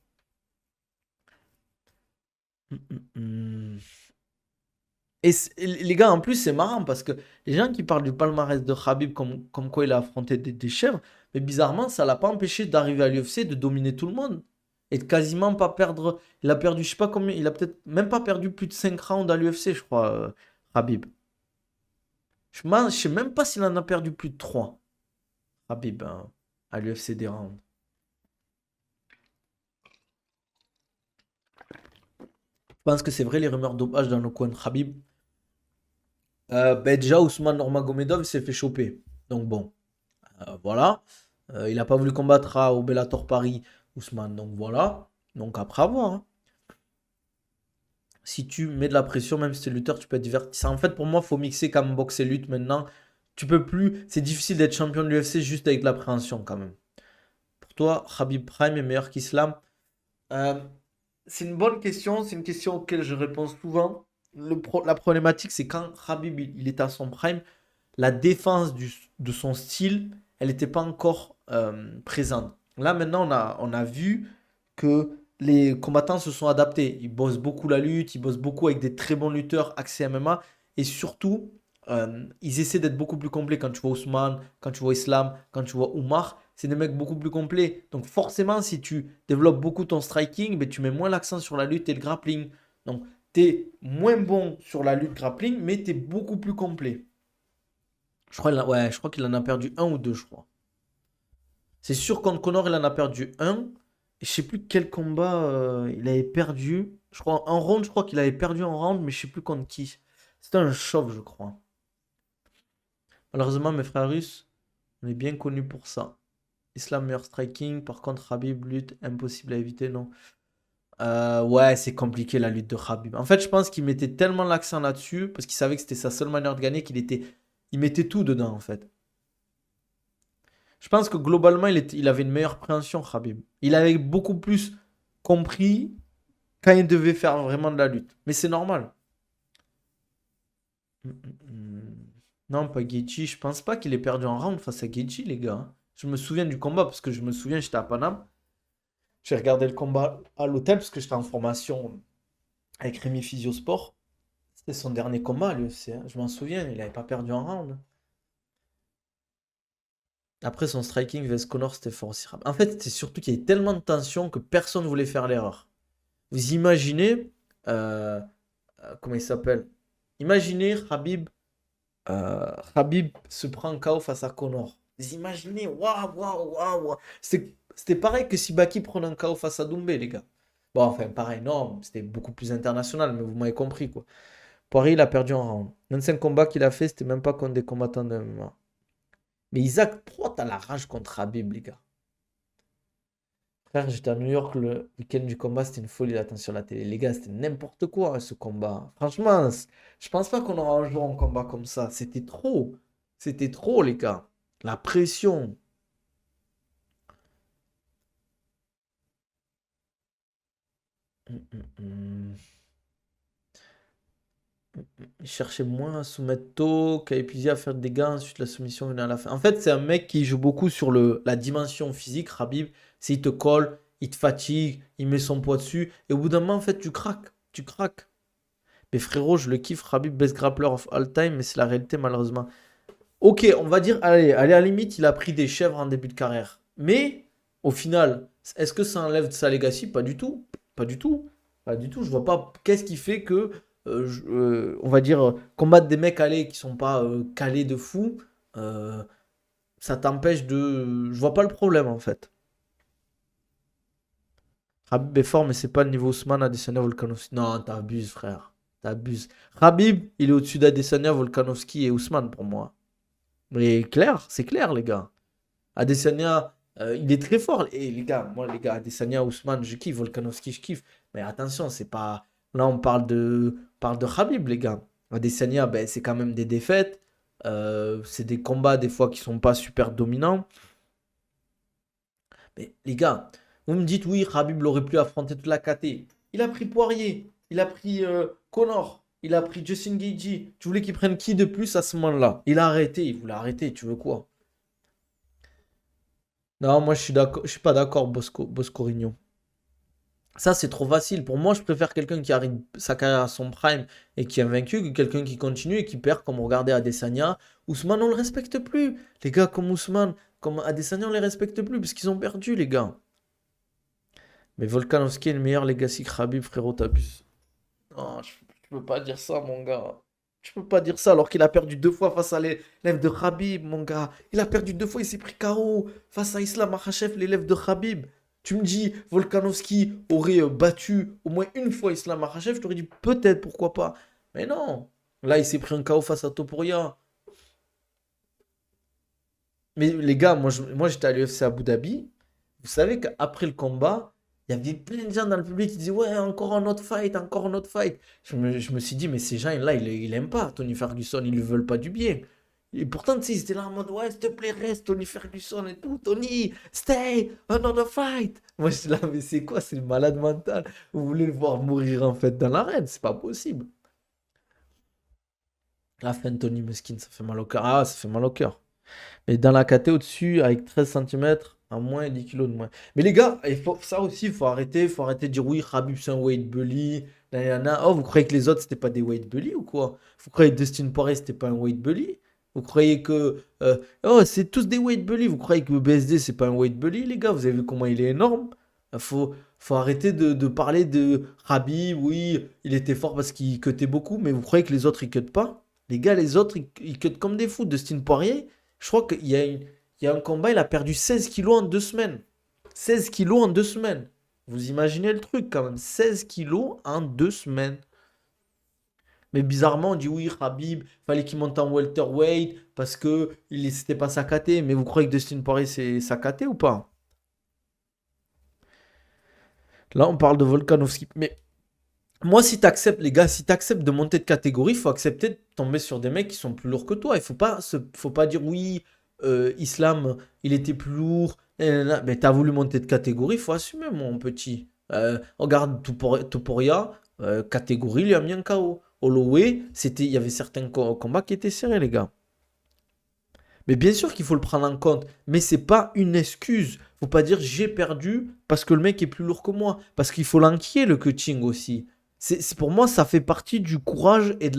Hum, hum, hum. Et les gars, en plus, c'est marrant parce que les gens qui parlent du palmarès de Khabib comme quoi il a affronté des chèvres, mais bizarrement, ça l'a pas empêché d'arriver à l'UFC, de dominer tout le monde. Et de quasiment pas perdre. Il a perdu, je sais pas combien, il a peut-être même pas perdu plus de 5 rounds à l'UFC, je crois, Khabib. Je sais même pas s'il en a perdu plus de 3, Khabib, hein, à l'UFC des rounds. Je pense que c'est vrai les rumeurs de dopage dans le coin de Khabib. Ben déjà, Ousmane Nurmagomedov s'est fait choper. Donc bon. Voilà. Il n'a pas voulu combattre au Bellator Paris, Ousmane. Donc voilà. Donc après avoir. Hein. Si tu mets de la pression, même si tu es lutteur, tu peux être divertissant. En fait, pour moi, il faut mixer comme boxe et lutte maintenant. Tu peux plus. C'est difficile d'être champion de l'UFC juste avec de l'appréhension quand même. Pour toi, Khabib Prime est meilleur qu'Islam? Euh, c'est une bonne question. C'est une question auquel je réponds souvent. La problématique, c'est quand Khabib il est à son prime, la défense de son style, elle n'était pas encore présente. Là, maintenant, on a vu que les combattants se sont adaptés. Ils bossent beaucoup la lutte, ils bossent beaucoup avec des très bons lutteurs axés MMA. Et surtout, ils essaient d'être beaucoup plus complets. Quand tu vois Ousmane, quand tu vois Islam, quand tu vois Oumar, c'est des mecs beaucoup plus complets. Donc forcément, si tu développes beaucoup ton striking, ben, tu mets moins l'accent sur la lutte et le grappling. Donc T'es moins bon sur la lutte grappling, mais t'es beaucoup plus complet. Ouais, je crois qu'il en a perdu un ou deux, je crois. C'est sûr, contre Conor, il en a perdu un. Et je sais plus quel combat il avait perdu. Je crois un round, je crois qu'il avait perdu un round, mais je sais plus contre qui. C'était un chauve, je crois. Malheureusement, mes frères russes, on est bien connus pour ça. Islam meilleur striking, par contre, Khabib, lutte impossible à éviter, non. Ouais, c'est compliqué la lutte de Khabib. En fait, je pense qu'il mettait tellement l'accent là-dessus, parce qu'il savait que c'était sa seule manière de gagner, il mettait tout dedans, en fait. Je pense que globalement, il avait une meilleure préhension, Khabib. Il avait beaucoup plus compris quand il devait faire vraiment de la lutte. Mais c'est normal. Mm, mm, mm. Non, pas Gaethje. Je pense pas qu'il ait perdu un round face à Gaethje, les gars. Je me souviens du combat parce que je me souviens, j'étais à Paname. J'ai regardé le combat à l'hôtel parce que j'étais en formation avec Rémi Physiosport. C'était son dernier combat à l'UFC, hein. Je m'en souviens, il n'avait pas perdu un round. Après, son striking vs Conor, c'était fort aussi rapide. En fait, c'est surtout qu'il y avait tellement de tension que personne ne voulait faire l'erreur. Vous imaginez, euh, comment il s'appelle? Imaginez Khabib se prend un KO face à Conor. Vous imaginez, waouh, waouh, waouh, waouh. C'était pareil que si Baki prenait un KO face à Doumbé, les gars. Bon, enfin, pareil, non, c'était beaucoup plus international, mais vous m'avez compris, quoi. Poirier, il a perdu en round. 25 combats qu'il a fait, c'était même pas contre des combattants de MMA. Mais Isaac, pourquoi t'as la rage contre Khabib, les gars? Frère, j'étais à New York le week-end du combat, c'était une folie l'attention à la télé. Les gars, c'était n'importe quoi hein, ce combat. Franchement, je pense pas qu'on aura un jour un combat comme ça. C'était trop. C'était trop, les gars. La pression. Hum, hum, hum. Il cherchait moins à soumettre tôt, qu'à épuiser à faire des dégâts, ensuite la soumission venait à la fin. En fait, c'est un mec qui joue beaucoup sur la dimension physique, Khabib. C'est il te colle, il te fatigue, il met son poids dessus. Et au bout d'un moment, en fait, tu craques. Tu craques. Mais frérot, je le kiffe, Khabib, best grappler of all time, mais c'est la réalité, malheureusement. Ok, on va dire, allez, à la limite, il a pris des chèvres en début de carrière. Mais, au final, est-ce que ça enlève de sa legacy? Pas du tout. Pas du tout. Pas du tout. Je vois pas qu'est-ce qui fait que, on va dire, combattre des mecs allez, qui sont pas calés de fou, euh, ça t'empêche de. Je vois pas le problème, en fait. Khabib est fort, mais c'est pas le niveau Ousmane, Adesanya, Volkanovski. Non, t'abuses, frère. T'abuses. Khabib, il est au-dessus d'Adesanya, Volkanovski et Ousmane pour moi. Mais clair, c'est clair, les gars. Adesanya, il est très fort. Et les gars, moi, les gars, Adesanya, Ousmane, je kiffe. Volkanovski, je kiffe. Mais attention, c'est pas. Là, on parle de Khabib, les gars. Adesanya, ben, c'est quand même des défaites. C'est des combats, des fois, qui sont pas super dominants. Mais les gars, vous me dites, oui, Khabib l'aurait pu affronter toute la KT. Il a pris Poirier. Il a pris Conor. Il a pris Justin Gaethje. Tu voulais qu'il prenne qui de plus à ce moment-là? Il a arrêté. Il voulait arrêter. Tu veux quoi? Non, moi je suis d'accord, je suis pas d'accord, Boscorigno. Ça, c'est trop facile. Pour moi, je préfère quelqu'un qui arrive sa carrière à son prime et qui est invaincu que quelqu'un qui continue et qui perd, comme regardez Adesanya. Ousmane, on le respecte plus. Les gars comme Ousmane, comme Adesanya, on les respecte plus parce qu'ils ont perdu, les gars. Mais Volkanovski est le meilleur legacy que Khabib, frérot, t'abuses. Non, je peux pas dire ça, mon gars. Je peux pas dire ça alors qu'il a perdu deux fois face à l'élève de Khabib, mon gars. Il a perdu deux fois, il s'est pris KO face à Islam Makhachev, l'élève de Khabib. Tu me dis, Volkanovski aurait battu au moins une fois Islam Makhachev, je t'aurais dit peut-être, pourquoi pas. Mais non. Là, il s'est pris un KO face à Topuria. Mais les gars, moi j'étais à l'UFC Abu Dhabi. Vous savez qu'après le combat, il y avait plein de gens dans le public qui disaient ouais, encore un autre fight, encore un autre fight. Je me suis dit, mais ces gens-là, ils aiment pas Tony Ferguson, ils lui veulent pas du bien. Et pourtant, tu sais, ils étaient là en mode ouais, s'il te plaît, reste Tony Ferguson et tout. Tony, stay, another fight. Moi, je suis là, mais c'est quoi, c'est le malade mental. Vous voulez le voir mourir en fait dans l'arène, c'est pas possible. La fin de Tony Muskin, ça fait mal au cœur. Ah, ça fait mal au cœur. Mais dans la KT au-dessus, avec 13 centimètres à moins et 10 kilos de moins. Mais les gars, ça aussi, il faut arrêter de dire oui, Khabib c'est un weight bully. Nanana. Oh, vous croyez que les autres, c'était pas des weight bully ou quoi? Vous croyez que Dustin Poirier, c'était pas un weight bully? Vous croyez que. Oh, c'est tous des weight bully. Vous croyez que le BSD, c'est pas un weight bully, les gars? Vous avez vu comment il est énorme? Faut arrêter de parler de Khabib, oui, il était fort parce qu'il cutait beaucoup, mais vous croyez que les autres, ils cutent pas? Les gars, les autres, ils cutent comme des fous. Dustin Poirier, je crois il y a un combat, il a perdu 16 kilos en 2 semaines. 16 kilos en 2 semaines. Vous imaginez le truc quand même, 16 kilos en 2 semaines. Mais bizarrement, on dit oui, Khabib, fallait qu'il monte en welterweight parce que il s'était pas saccaté. Mais vous croyez que Dustin Poirier s'est saccaté ou pas? Là, on parle de Volkanovski. Mais moi, si t'acceptes, les gars, si t'acceptes de monter de catégorie, il faut accepter de tomber sur des mecs qui sont plus lourds que toi. Il faut pas dire oui, Islam, il était plus lourd. Mais t'as voulu monter de catégorie, il faut assumer, mon petit. Regarde Topuria, catégorie, il lui a mis un KO. Holloway, il y avait certains combats qui étaient serrés, les gars. Mais bien sûr qu'il faut le prendre en compte, mais c'est pas une excuse. Faut pas dire j'ai perdu parce que le mec est plus lourd que moi. Parce qu'il faut l'enquier le coaching aussi. Pour moi, ça fait partie du courage et de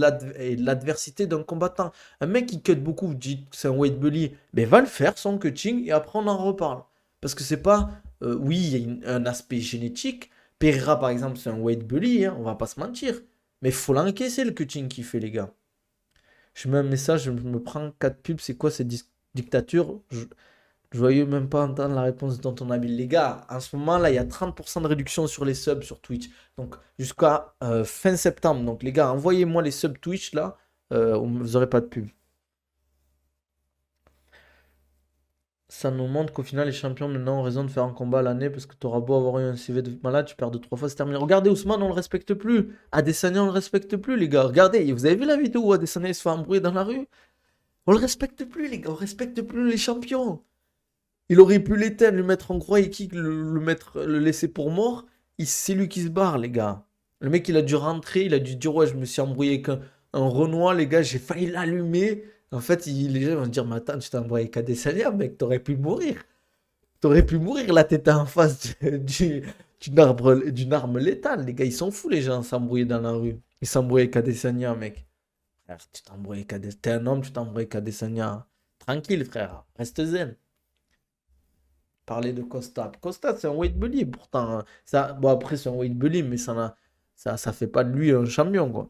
l'adversité d'un combattant. Un mec qui cut beaucoup, vous dites que c'est un weight bully, mais va le faire son coaching et après on en reparle. Parce que c'est pas, oui, il y a un aspect génétique. Pereira par exemple, c'est un weight bully, hein, on va pas se mentir. Mais faut l'encaisser le coaching qu'il fait, les gars. Je mets un message, je me prends 4 pubs, c'est quoi cette dictature? Je voyais même pas entendre la réponse dans ton habile. Les gars, en ce moment là, il y a 30% de réduction sur les subs sur Twitch. Donc jusqu'à fin septembre. Donc les gars, envoyez-moi les subs Twitch là, vous aurez pas de pub. Ça nous montre qu'au final, les champions maintenant ont raison de faire un combat à l'année parce que tu auras beau avoir eu un CV de malade, tu perds 2-3 fois, c'est terminé. Regardez, Ousmane, on le respecte plus. Adesanya, on le respecte plus, les gars. Regardez, vous avez vu la vidéo où Adesanya se fait embrouiller dans la rue? On le respecte plus, les gars. On respecte plus les champions. Il aurait pu l'éteindre, le mettre en croix et kick, le laisser pour mort. C'est lui qui se barre, les gars. Le mec, il a dû rentrer, il a dû dire, ouais, je me suis embrouillé avec un Renoir, les gars, j'ai failli l'allumer. En fait, les gens vont dire, mais attends, tu t'es embrouillé avec Adesanya, mec, t'aurais pu mourir. T'aurais pu mourir, là, t'étais en face d'une arme létale. Les gars, ils sont fous, les gens, s'embrouiller dans la rue. Ils s'embrouillent avec Adesanya, mec. Frère, tu t'embrouilles avec Adesanya. T'es un homme, tu t'embrouilles avec Adesanya. Tranquille, frère. Reste zen. Parler de Costa. Costa, c'est un weight bully, pourtant. Ça, bon, après, c'est un weight bully, mais ça fait pas de lui un champion, quoi.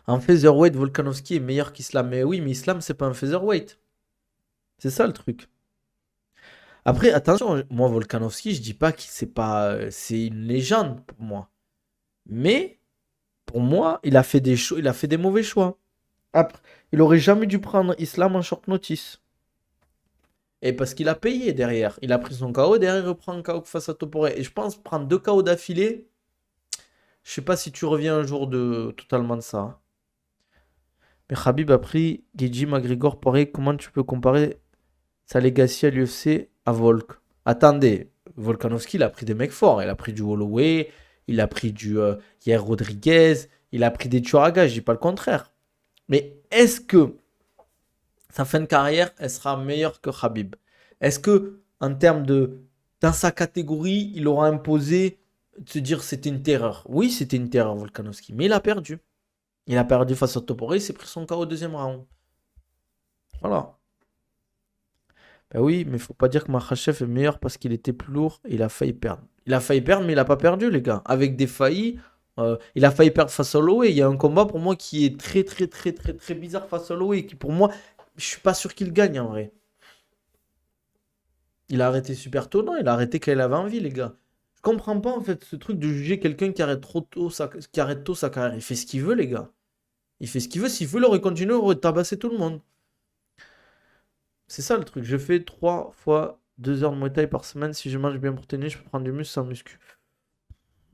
En featherweight, Volkanovski est meilleur qu'Islam. Mais oui, mais Islam, c'est pas un featherweight. C'est ça le truc. Après, attention, moi, Volkanovski, je dis pas que c'est pas, c'est une légende pour moi. Mais pour moi, il a fait des mauvais choix. Après, il aurait jamais dû prendre Islam en short notice. Et parce qu'il a payé derrière. Il a pris son KO, derrière il reprend un KO face à Toporé. Et je pense prendre 2 KO d'affilée, je sais pas si tu reviens un jour de totalement de ça, hein. Mais Khabib a pris Geji, McGregor, Poirier. Comment tu peux comparer sa legacy à l'UFC à Volk? Attendez, Volkanovski, il a pris des mecs forts. Il a pris du Holloway, il a pris du Yair Rodriguez, il a pris des tueurs à gages, je dis pas le contraire. Mais est-ce que sa fin de carrière, elle sera meilleure que Khabib? Est-ce que, en termes de, dans sa catégorie, il aura imposé de se dire c'était une terreur? Oui, c'était une terreur, Volkanovski, mais il a perdu. Il a perdu face à Toporé, il s'est pris son KO au deuxième round. Voilà. Ben oui, mais faut pas dire que Makhachev est meilleur parce qu'il était plus lourd et il a failli perdre. Il a failli perdre, mais il a pas perdu, les gars. Avec des faillis, il a failli perdre face à Holloway. Il y a un combat pour moi qui est très, très, très, très, très bizarre face à Holloway. Qui pour moi, je suis pas sûr qu'il gagne en vrai. Il a arrêté super tôt, non? Il a arrêté quand il avait envie, les gars. Je comprends pas en fait ce truc de juger quelqu'un qui arrête qui arrête tôt sa carrière. Il fait ce qu'il veut, les gars. Il fait ce qu'il veut. S'il veut, il aurait continué, il aurait tabassé tout le monde. C'est ça le truc. Je fais 3 fois 2 heures de Muay Thai par semaine. Si je mange bien protéiné, je peux prendre du muscle sans muscu.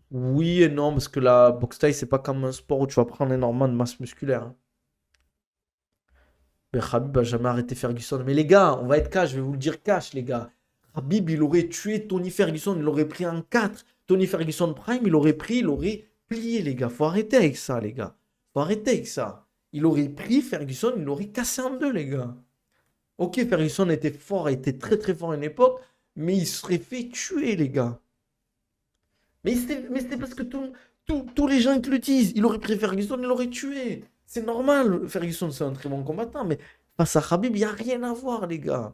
Oui et non, parce que la boxe thaï, c'est pas comme un sport où tu vas prendre énormément de masse musculaire, hein. Mais Khabib a jamais arrêté Ferguson. Mais les gars, on va être cash, je vais vous le dire cash, les gars. Khabib, il aurait tué Tony Ferguson, il l'aurait pris en 4. Tony Ferguson Prime, il aurait plié, les gars. Faut arrêter avec ça, les gars. Faut arrêter avec ça. Il aurait pris Ferguson, il l'aurait cassé en deux, les gars. Ok, Ferguson était fort, était très très fort à une époque, mais il serait fait tuer, les gars. Mais c'est parce que tous les gens qui le disent. Il aurait pris Ferguson, il l'aurait tué. C'est normal, Ferguson, c'est un très bon combattant, mais face à Khabib, il n'y a rien à voir, les gars.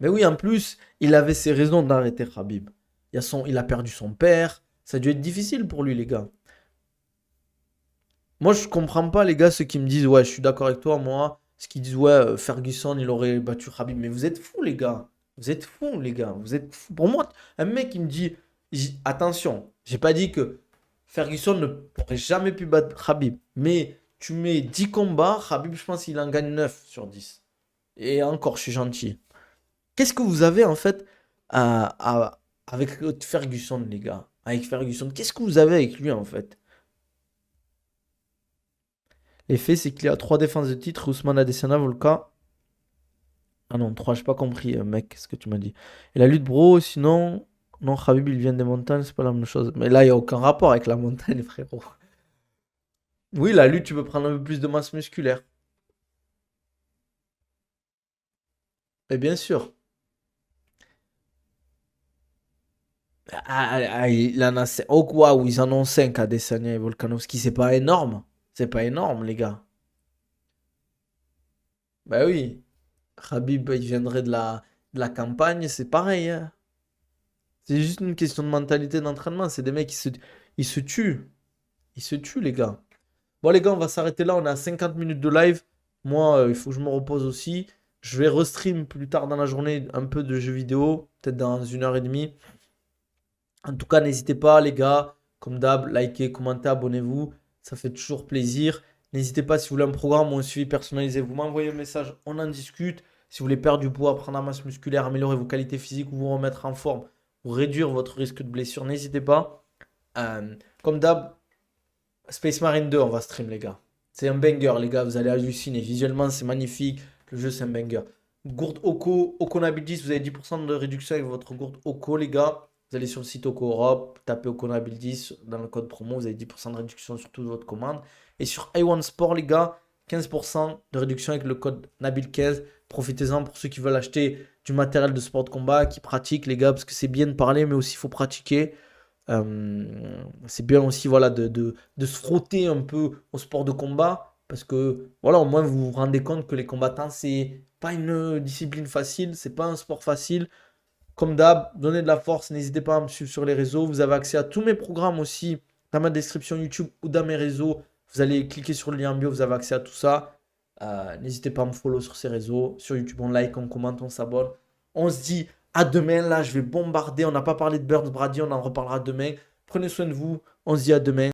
Mais oui, en plus, il avait ses raisons d'arrêter Khabib. Il a perdu son père. Ça a dû être difficile pour lui, les gars. Moi, je comprends pas, les gars, ceux qui me disent, ouais, je suis d'accord avec toi, moi. Ceux qui disent, ouais, Ferguson, il aurait battu Khabib. Mais vous êtes fous, les gars. Vous êtes fous, les gars. Vous êtes fous. Pour moi, un mec qui me dit, attention, j'ai pas dit que Ferguson ne pourrait jamais pu battre Khabib. Mais tu mets 10 combats, Khabib, je pense qu'il en gagne 9 sur 10. Et encore, je suis gentil. Qu'est-ce que vous avez en fait avec Ferguson, les gars? Avec Ferguson, qu'est-ce que vous avez avec lui en fait? L'effet, c'est qu'il y a 3 défenses de titre, Ousmane Adesanya, Volka. Ah non, 3, j'ai pas compris, mec, ce que tu m'as dit. Et la lutte, bro, sinon, non, Khabib, il vient des montagnes, c'est pas la même chose. Mais là, il n'y a aucun rapport avec la montagne, frérot. Oui, la lutte, tu peux prendre un peu plus de masse musculaire. Et bien sûr. Il en a 5. Oh, waouh, ils en ont 5 Adesanya et Volkanovski. C'est pas énorme. C'est pas énorme, les gars. Bah oui. Khabib, il viendrait de la campagne, c'est pareil, hein. C'est juste une question de mentalité d'entraînement. C'est des mecs qui se tuent. Ils se tuent, les gars. Bon, les gars, on va s'arrêter là. On est à 50 minutes de live. Moi, il faut que je me repose aussi. Je vais restream plus tard dans la journée un peu de jeux vidéo. Peut-être dans 1 heure et demie. En tout cas, n'hésitez pas, les gars, comme d'hab, likez, commentez, abonnez-vous. Ça fait toujours plaisir. N'hésitez pas, si vous voulez un programme ou un suivi personnalisé, vous m'envoyez un message, on en discute. Si vous voulez perdre du poids, prendre la masse musculaire, améliorer vos qualités physiques ou vous remettre en forme ou réduire votre risque de blessure, n'hésitez pas. Comme d'hab, Space Marine 2, on va stream, les gars. C'est un banger, les gars, vous allez halluciner. Visuellement, c'est magnifique. Le jeu, c'est un banger. Gourde Oko, Okonabildis, vous avez 10% de réduction avec votre gourde Oko, les gars. Vous allez sur le site Oko Europe, tapez Okonabildis dans le code promo, vous avez 10% de réduction sur toute votre commande. Et sur i1 Sport, les gars, 15% de réduction avec le code Nabil15. Profitez-en pour ceux qui veulent acheter du matériel de sport de combat, qui pratiquent, les gars, parce que c'est bien de parler, mais aussi il faut pratiquer. C'est bien aussi voilà, de se frotter un peu au sport de combat parce que voilà, au moins vous vous rendez compte que les combattants, c'est pas une discipline facile, c'est pas un sport facile. Comme d'hab, donnez de la force, n'hésitez pas à me suivre sur les réseaux. Vous avez accès à tous mes programmes aussi dans ma description YouTube ou dans mes réseaux. Vous allez cliquer sur le lien en bio, vous avez accès à tout ça. N'hésitez pas à me follow sur ces réseaux. Sur YouTube, on like, on commente, on s'abonne. On se dit à demain. Là, je vais bombarder. On n'a pas parlé de Burns Brady, on en reparlera demain. Prenez soin de vous. On se dit à demain.